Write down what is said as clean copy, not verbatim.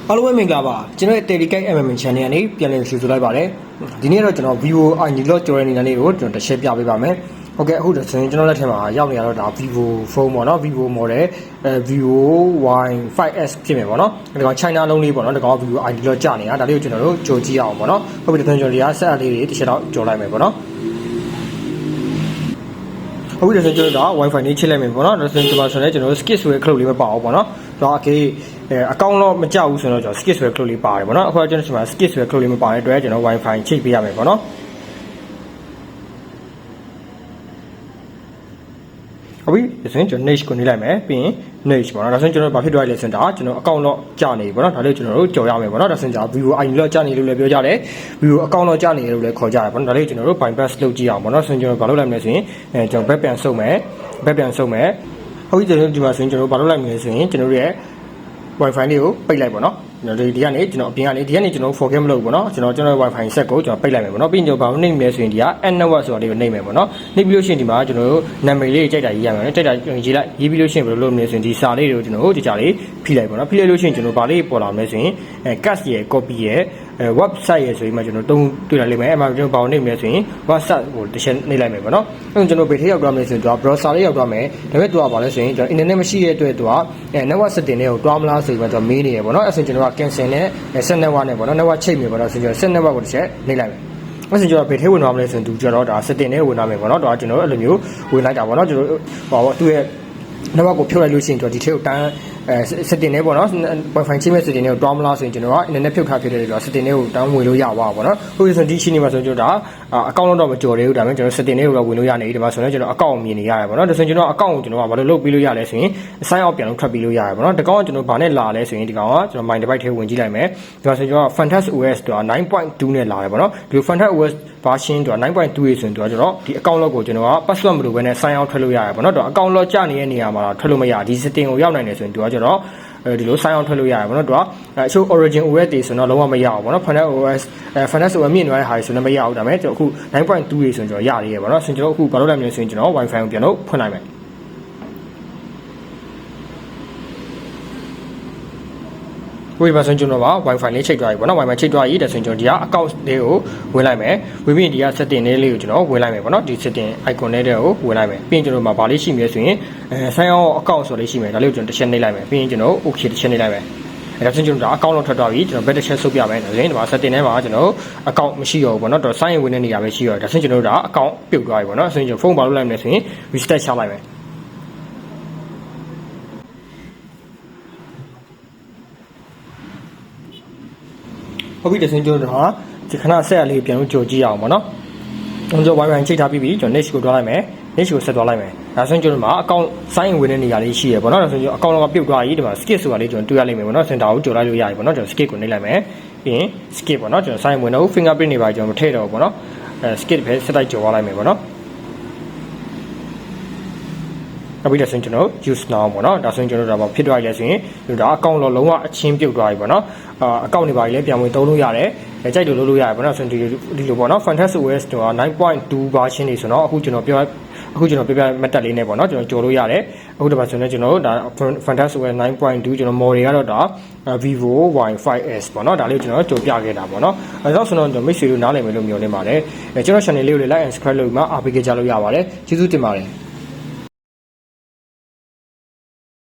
အားလုံးပဲမင်္ဂလာပါကျွန်တော်ရဲ့ Telegram MM Channel ကနေပြန်လည်ကြိုဆိုလိုက်ပါတယ်ဒီနေ့တော့ကျွန်တော် vivo ID လို့ကြော်ရနေတဲ့နေ့ကိုကျွန်တော်တစ်ချက်ပြပေးပါမယ်ဟုတ်ကဲ့အခုတော့ဆိုရင်ကျွန်တော်လက်ထက်မှာရောက်နေရတော့ဒါ vivo phone ပေါ့နော် vivo model vivo y5s ဖြစ်မယ်ပေါ့နော်ဒါကောင် China လုံးလေးပေါ့နော်ဒါကောင် vivo ID လို့ကြာနေတာဒါလေးကိုကျွန်တော်တို့ကြိုကြည့်အောင်ပေါ့နော်ဟုတ်ပြီကျွန်တော်တို့ဆက်အလေးတွေတစ်ချက်တော့ကြော်လိုက်မယ်ပေါ့နော်အခုဒါဆိုကျွန်တော်တို့ Wi-Fi လေးချိတ်လိုက်မယ်ပေါ့နော်ဒါဆိုရင်ကျွန်တော်တို့ skip ဆိုတဲ့ cloud လေးပဲပါအောင်ပေါ့နော်ဒါအကေအကောင့်တော့မကြောက်ဘူးဆိုတော့ကျွန်တော် skip ဆိုတဲ့ cloud လေးပါတယ်ပေါ့နော်အခုကျွန်တော်ဒီမှာ skip ဆိုတဲ့ cloud လေးမပါတဲ့အတွက်ကျွန်တော် Wi-Fi ချိတ်ပေးရမယ်ပေါ့နော်ဟုတ်ပြီဒါဆိုရင်ကျွန်တော် niche ကိုနေလိုက်မယ်ပြီးရင် niche ပေါ့နော်ဒါဆိုရင်ကျွန်တော်ဘာဖြစ်သွားလဲဆိုတော့ကျွန်တော်အကောင့်တော့ကြာနေပြီပေါ့နော်ဒါလေးကျွန်တော်တို့ကြော်ရမယ်ပေါ့နော်ဒါဆိုရင်ကျွန်တော် vivo ID တော့ကြာနေလို့လည်းပြောကြတယ် vivo အကောင့်တော့ကြာနေလို့လည်းခေါ်ကြတယ်ပေါ့နော်ဒါလေးကျွန်တော်တို့ bypass လုပ်ကြည့်အောင်ပေါ့နော်ဆိုရင်ကျွန်တော်ဘာလုပ်လိုက်မလဲဆိုရင်ကျွန်တော် back ပြန်ဆုပ်မယ်ဟုတ်ပြီကျွန်တော်ဒီမှာဆိုရင်ကျွန်တော်ဘာလုပ်လိုက်မလဲဆိုရင်ကျွန်တော်တို့ရဲ့ Wi-Fi လေးကိုပိတ်လိုက်ပေါ့နော်ကျွန်တော်ဒီကနေကျွန်တော်အပြင်ကနေဒီကနေကျွန်တော် forget မလုပ်ဘူးပေါ့နော်ကျွန်တော် Wi-Fi set ကိုကျွန်တော်ပိတ်လိုက်မယ်ပေါ့နော်ပြီးရင်ကျွန်တော်ဘာလို့နှိပ်မလဲဆိုရင်ဒီက end network ဆိုတာလေးကိုနှိပ်မယ်ပေါ့နော်နှိပ်ပြီးလို့ရှိရင်ဒီမှာကျွန်တော်တို့နာမည်လေးကြိုက်တာရေးရမယ်နော်ကြိုက်တာရေးလိုက်ရေးပြီးလို့ရှိရင်ဘယ်လိုလုပ်မလဲဆိုရင်ဒီစာလေးတွေကိုကျွန်တော်တို့ဒီကြားလေးဖိလိုက်ပေါ့နော်ဖိလိုက်လို့ရှိရင်ကျွန်တော်ဘာလေးပေါ်လာမလဲဆိုရင်cast ရဲ့ copy ရဲ့website ရဲ့ဆိုပြီးမှကျွန်တော်တွေ့လာလိမ့်မယ်အဲ့မှာကျွန်တော်ဘာလို့နှိပ်မလဲဆိုရင် website ကိုတစ်ချက်နှိပ်လိုက်မယ်ပေါ့နော်အဲ့ကျွန်တော်ဘယ်ထည့်ရောက်သွားမလဲဆိုရင်တော့ browser လေးရောက်သွားမယ်ဒါပေမဲ့သူကဘာလဲဆိုရင်ကျွန်တော် internet မရှိတဲ့အတွက်သူကnetwork setting တွေကိုတွားမလားဆိုပြီးမှကျွန်တော်မေးနေရပေါ့နော်အဲ့ဆိုကျွန်တော်က cancel နဲ့ set network နဲ့ပေါ့နော် network ချိတ်မယ်ပေါ့နော်ဆိုကျွန်တော် set network ကိုတစ်ချက်နှိပ်လိုက်မယ်အဲ့ဆိုကျွန်တော်ဘယ်ထည့်ဝင်သွားမလဲဆိုရင်သူကျွန်တော်ဒါ setting နဲ့ဝင်သွားမယ်ပေါ့နော်ဒါကကျွန်တော်အဲ့လိုမျိုးဝင်လိုက်တာပေါ့နော်ကျွန်တော်ဟောသူ့ရဲ့ network ကိုဖြုတ်လိုက်လို့ရှိရင်ကျွန်တော်ဒီထည့်ကိုတန်းsetting နဲ့ပေါ့နော် Wi-Fi ချိတ်မဲ့ setting နဲ့ကိုတွားမလားဆိုရင်ကျွန်တော်က internet ဖြုတ်ထားဖြစ်တဲ့အတွက် setting နဲ့ကိုတန်းဝင်လို့ရပါပေါ့နော်ဟုတ်ပြီဆိုဒီချင်းနေမှာဆိုကျွန်တော်ဒါအကောင့်တော့မကြော်သေးဘူးဒါပေမဲ့ကျွန်တော် setting နဲ့ကိုတော့ဝင်လို့ရနေဒီမှာဆိုတော့ကျွန်တော်အကောင့်မြင်နေရတယ်ပေါ့နော်ဒါဆိုရင်ကျွန်တော်အကောင့်ကိုကျွန်တော်ကဘာလို့လုပ်ပြီးလို့ရလဲဆိုရင် sign out ပြန်လုပ်ထွက်ပြီးလို့ရတယ်ပေါ့နော်ဒီကောင်ကကျွန်တော်ဘာနဲ့လာလဲဆိုရင်ဒီကောင်ကကျွန်တော် my device ထဲဝင်ကြည့်လိုက်မယ်ဒီမှာဆိုကျွန်တော် FuntouchOS တော့ 9.2 နဲ့လာတယ်ပေါ့နော်ဒီ FuntouchOS version တော့ 9.2 ရေးဆိုရင်တော့ကျွန်တော်ဒီ account log ကိုကျွန်တော်က password မလိုဘဲနဲ့ sign out ထွက်လို့ရတယ်ပေါ့နော်တော့ account log ကြာနေတဲ့နေရာမှာထွက်လို့မရဒီ setting ကိုရောက်နိုင်တယ်ဆိုရင်သူကကျွန်တော်ဒီလို sign out ထွက်လို့ရတယ်ပေါ့နော်သူကအချို့ origin OS တွေဆိုတော့လုံးဝမရအောင်ပေါ့နော် FuntouchOS မြင့်သွားတဲ့ဟာတွေဆိုတော့မရအောင်ဒါပေမဲ့ကျွန်တော်အခု 9.2 ရေးဆိုရင်ကျွန်တော်ရရည်ပေါ့နော်ဆိုရင်ကျွန်တော်အခုဘာလုပ်လိုက်မလဲဆိုရင်ကျွန်တော် Wi-Fi ကိုပြန်လို့ဖွင့်လိုက်မယ်ဝေးပါဆိုရင်ကျွန်တော်က Wi-Fi လေးချိတ်သွားပြီပေါ့နော် Wi-Fi ချိတ်သွားပြီဒါဆိုရင်ကျွန်တော်ဒီက account လေးကိုဝင်လိုက်မယ်ဝင်ပြီးဒီက setting လေးကိုကျွန်တော်ဝင်လိုက်မယ်ပေါ့နော်ဒီ setting icon လေးတွေကိုဝင်လိုက်မယ်ပြီးရင်ကျွန်တော်မှာဘာလေးရှိမလဲဆိုရင်sign out account ဆိုလေးရှိမယ်ဒါလေးကိုကျွန်တော်တစ်ချက်နှိပ်လိုက်မယ်ပြီးရင်ကျွန်တော် okay တစ်ချက်နှိပ်လိုက်မယ်အဲ့ဒါဆိုရင်ကျွန်တော် account လောက်ထွက်သွားပြီကျွန်တော် back တစ်ချက်ဆုပ်ပြမယ်ဒါဆိုရင်ဒီမှာ setting ထဲမှာကျွန်တော် account မရှိတော့ဘူးပေါ့နော်တော့ sign in ဝင်တဲ့နေရာပဲရှိတော့ဒါဆိုရင်ကျွန်တော်တို့က account ပြုတ်သွားပြီပေါ့နော်ဆိုရင်ကျွန်တော် phone ဘာလုပ်လိုက်မလဲဆိုရင် restart ချလိုက်မယ်ဟုတ်ပြီတစင်ကျွန်တော်တို့ဒီခဏဆက်အလေးပြန်လို့ကြိုကြည့်အောင်ပေါ့နော်ကျွန်တော် Wi-Fi ချိတ်ထားပြီးပြီကျွန်တော် niche ကိုတွားလိုက်မယ် niche ကိုဆက်သွားလိုက်မယ်ဒါဆိုရင်ကျွန်တော်မှာ account sign in ဝင်တဲ့နေရာလေးရှိရပေါ့နော်ဒါဆိုရင် account လောက်ကပြုတ်သွားပြီဒီမှာ skip ဆိုတာလေးကျွန်တော်တွေ့ရလိမ့်မယ်ပေါ့နော်စင်တာကိုကြိုလိုက်လို့ရပြီပေါ့နော်ကျွန်တော် skip ကိုနှိပ်လိုက်မယ်ပြီးရင် skip ပေါ့နော်ကျွန်တော် sign in ဝင်တော့ fingerprint တွေပါကျွန်တော်မထည့်တော့ဘူးပေါ့နော်skip ပဲဆက်တိုက်ကြော်သွားလိုက်မယ်ပေါ့နော်နောက်ပြီးတော့ဆိုရင်ကျွန်တော် use now ပေါ့နော်ဒါဆိုရင်ကျွန်တော်တို့ဒါဖြစ်သွားပြီလဲဆိုရင်ဒါ account လုံးလုံးဝအချင်းပြုတ်သွားပြီပေါ့နော်account တွေပါလေပြန်ဝင်သုံးလို့ရတယ်ကြိုက်လို့လုပ်လို့ရတယ်ပေါ့နော်ဆိုရင်ဒီလိုပေါ့နော် FuntouchOS တော့ 9.2 version နေဆိုတော့အခုကျွန်တော်ပြောပြမတက်လေးနဲ့ပေါ့နော်ကျွန်တော်ကြော်လို့ရတယ်အခုဒီမှာဆိုရင်ကျွန်တော်တို့ဒါ FuntouchOS 9.2 ကျွန်တော် model ကတော့ဒါ vivo y5s ပေါ့နော်ဒါလေးကိုကျွန်တော်ကြော်ပြခဲ့တာပေါ့နော်အဲဒါဆိုတော့ကျွန်တော်မိတ်ဆွေတို့နားလည်မယ်လို့မျှော်လင့်ပါတယ်ကျွန်တော် channel လေးကို like and subscribe လုပ်ပြီးမှအားပေးကြလို့ရပါတယ်ကျေးဇူးတင်ပါတယ်